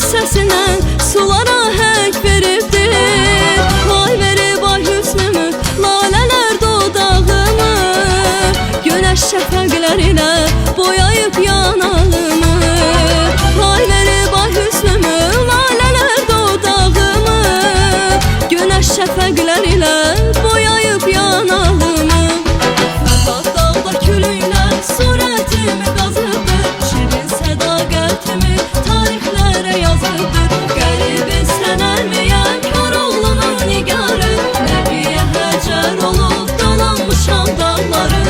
səsindən sulara hək veribdir. Vay verib ay hüsnümü, lalələr dodağımı, günəş şəfəqlər ilə boyayıb yanağımı. Vay verib ay hüsnümü, lalələr dodağımı, günəş şəfəqlər ilə boyayıb yanağımı. Fərhad dağda külüklər surətimi qazıbdır, şirin sədaqətimi tarixlərə yazıbdır. Qəribin sənəlməyən Koroğlunun nigarı, Nəbiyə Həcər olub dolanmışam dağları.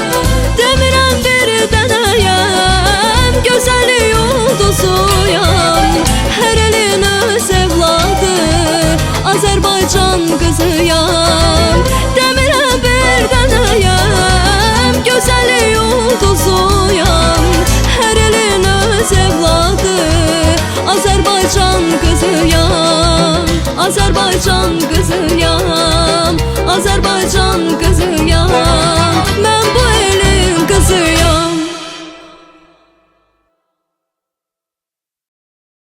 Demirəm bir dənəyəm, gözəli ulduzuyam, hər elin öz evladı, Azərbaycan qızıyam. Demirəm bir dənəyəm, gözəli ulduzuyam, hər elin öz evladı, Azərbaycan qızıyam, Azərbaycan qızıyam.